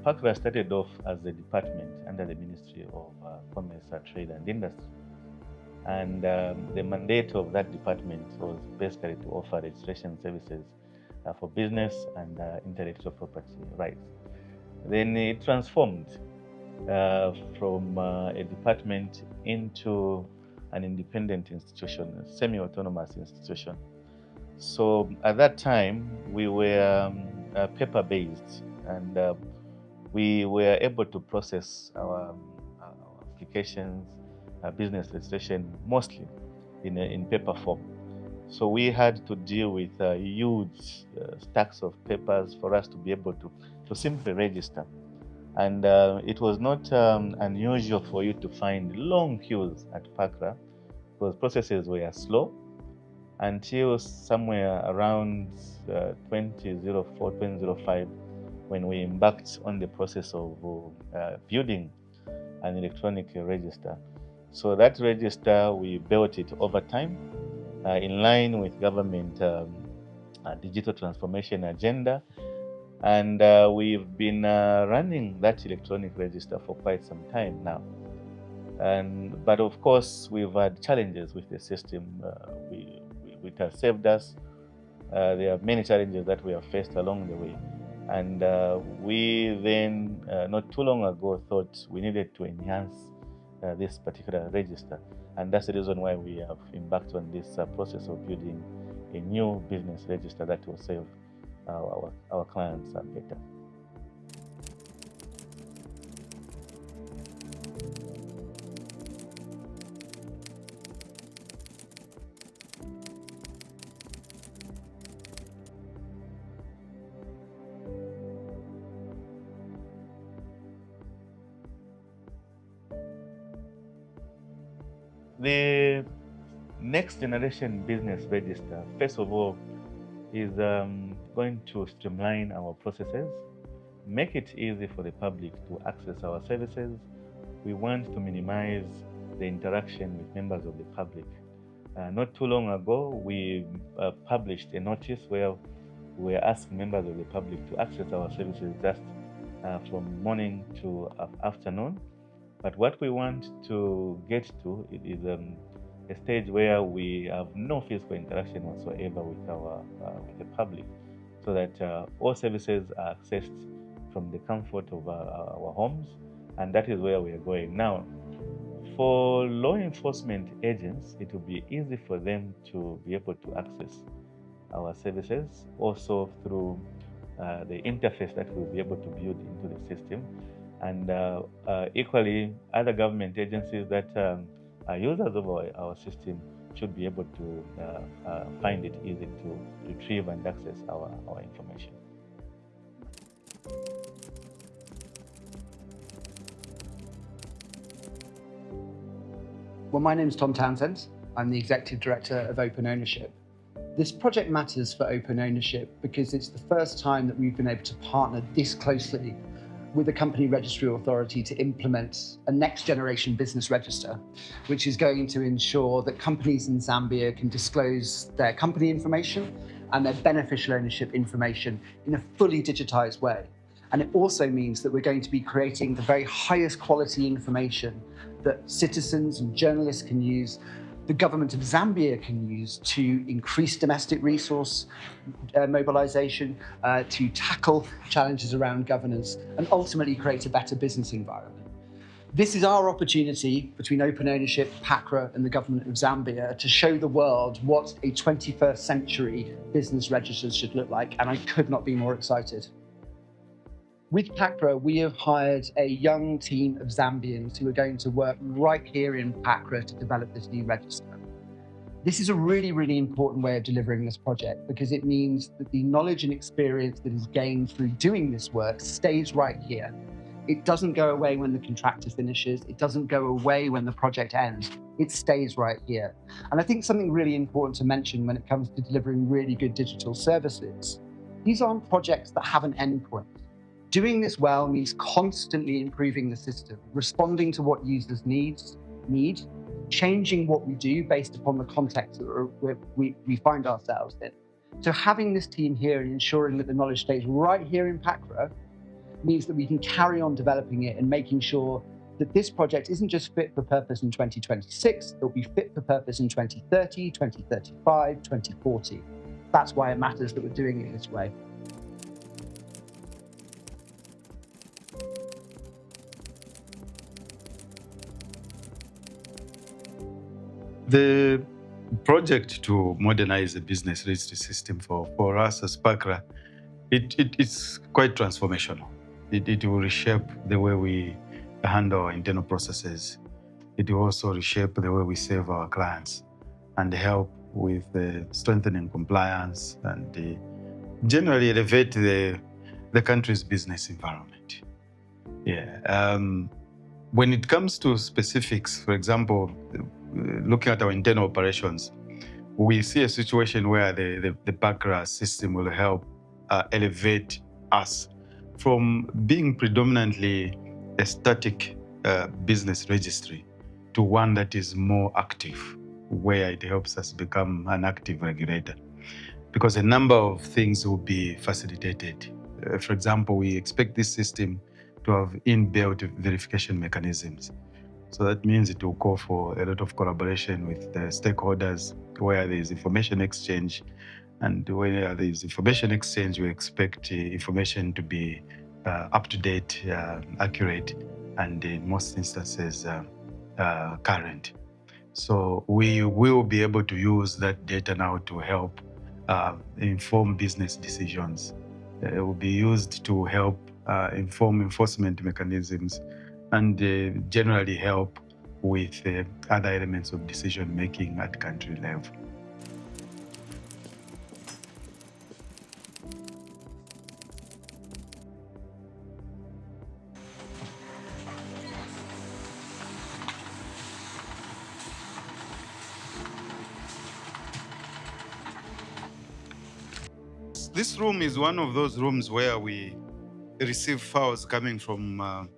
PACRA started off as a department under the Ministry of Commerce, Trade and Industry. And the mandate of that department was basically to offer registration services for business and intellectual property rights. Then it transformed from a department into an independent institution, a semi-autonomous institution. So at that time, we were paper-based, and we were able to process our applications, business registration, mostly in paper form. So we had to deal with huge stacks of papers for us to be able to simply register. And it was not unusual for you to find long queues at PACRA because processes were slow until somewhere around 2004, 2005, when we embarked on the process of building an electronic register. So that register, we built it over time in line with government digital transformation agenda. And we've been running that electronic register for quite some time now. But of course, we've had challenges with the system. It has saved us. There are many challenges that we have faced along the way. And we then, not too long ago, thought we needed to enhance this particular register. And that's the reason why we have embarked on this process of building a new business register that will serve our clients better. The next generation business register, first of all, is going to streamline our processes, make it easy for the public to access our services. We want to minimize the interaction with members of the public. Not too long ago, we published a notice where we were asking members of the public to access our services just from morning to afternoon. But what we want to get to is a stage where we have no physical interaction whatsoever with the public, so that all services are accessed from the comfort of our homes, and that is where we are going now. For law enforcement agents, it will be easy for them to be able to access our services also through the interface that we'll be able to build into the system. And equally, other government agencies that are users of our system should be able to find it easy to retrieve and access our information. Well, my name is Tom Townsend. I'm the Executive Director of Open Ownership. This project matters for open ownership because it's the first time that we've been able to partner this closely with the Company Registry Authority to implement a next generation business register, which is going to ensure that companies in Zambia can disclose their company information and their beneficial ownership information in a fully digitized way. And it also means that we're going to be creating the very highest quality information that citizens and journalists can use, the government of Zambia can use to increase domestic resource mobilization, to tackle challenges around governance, and ultimately create a better business environment. This is our opportunity between Open Ownership, PACRA, and the government of Zambia to show the world what a 21st century business register should look like, and I could not be more excited. With PACRA, we have hired a young team of Zambians who are going to work right here in PACRA to develop this new register. This is a really, really important way of delivering this project because it means that the knowledge and experience that is gained through doing this work stays right here. It doesn't go away when the contractor finishes. It doesn't go away when the project ends. It stays right here. And I think something really important to mention when it comes to delivering really good digital services, these aren't projects that have an endpoint. Doing this well means constantly improving the system, responding to what users need, changing what we do based upon the context that we find ourselves in. So having this team here and ensuring that the knowledge stays right here in PACRA means that we can carry on developing it and making sure that this project isn't just fit for purpose in 2026, it'll be fit for purpose in 2030, 2035, 2040. That's why it matters that we're doing it this way. The project to modernize the business registry system for us as PACRA, it's quite transformational. It will reshape the way we handle our internal processes. It will also reshape the way we serve our clients and help with strengthening compliance and generally elevate the country's business environment. Yeah. When it comes to specifics, for example, looking at our internal operations, we see a situation where the PACRA system will help elevate us from being predominantly a static business registry to one that is more active, where it helps us become an active regulator. Because a number of things will be facilitated. For example, we expect this system to have inbuilt verification mechanisms. So that means it will call for a lot of collaboration with the stakeholders, where there is information exchange. And where there is information exchange, we expect information to be up to date, accurate, and in most instances, current. So we will be able to use that data now to help inform business decisions. It will be used to help inform enforcement mechanisms and generally help with other elements of decision making at country level. This room is one of those rooms where we receive files coming from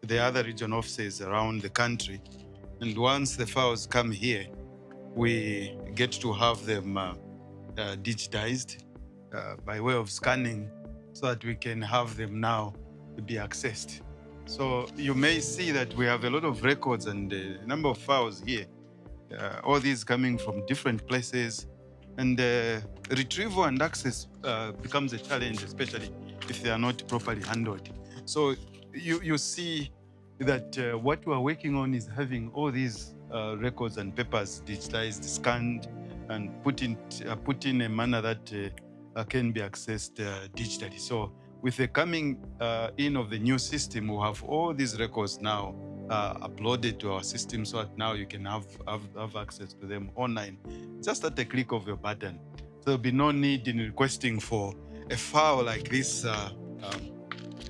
the other region offices around the country. And once the files come here, we get to have them digitized by way of scanning so that we can have them now be accessed. So you may see that we have a lot of records and a number of files here, all these coming from different places. And retrieval and access becomes a challenge, especially if they are not properly handled. So you see that what we're working on is having all these records and papers digitized, scanned, and put in a manner that can be accessed digitally. So with the coming in of the new system, we'll have all these records now uploaded to our system so that now you can have access to them online, just at the click of your button. So there'll be no need in requesting for a file like this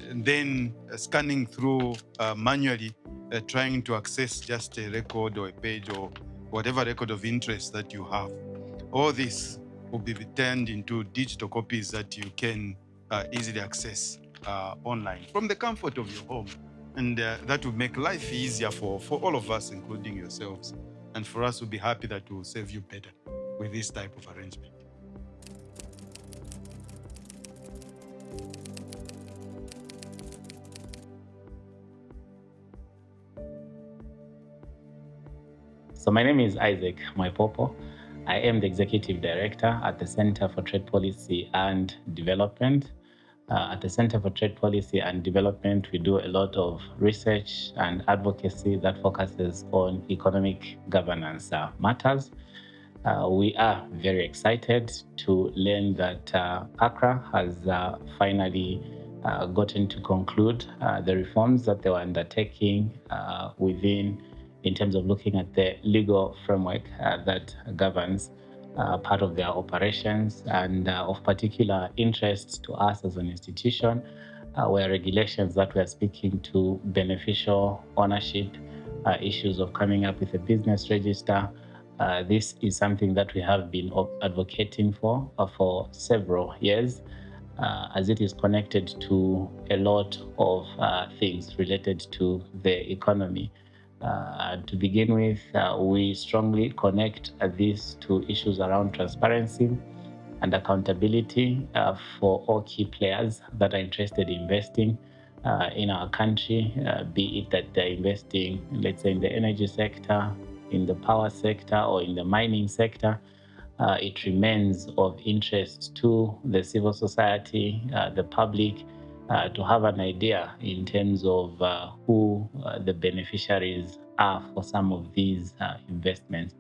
and then scanning through manually, trying to access just a record or a page or whatever record of interest that you have. All this will be turned into digital copies that you can easily access online from the comfort of your home. And that will make life easier for all of us, including yourselves. And for us, we'll be happy that we'll serve you better with this type of arrangement. So my name is Isaac Mwaipopo. I am the Executive Director at the Center for Trade Policy and Development. At the Center for Trade Policy and Development, we do a lot of research and advocacy that focuses on economic governance matters. We are very excited to learn that PACRA has finally gotten to conclude the reforms that they were undertaking in terms of looking at the legal framework that governs part of their operations, and of particular interest to us as an institution were regulations that were speaking to beneficial ownership, issues of coming up with a business register. This is something that we have been advocating for several years, as it is connected to a lot of things related to the economy. To begin with, we strongly connect this to issues around transparency and accountability for all key players that are interested in investing, in our country, be it that they're investing, let's say, in the energy sector, in the power sector, or in the mining sector. It remains of interest to the civil society, the public, to have an idea in terms of who the beneficiaries are for some of these investments.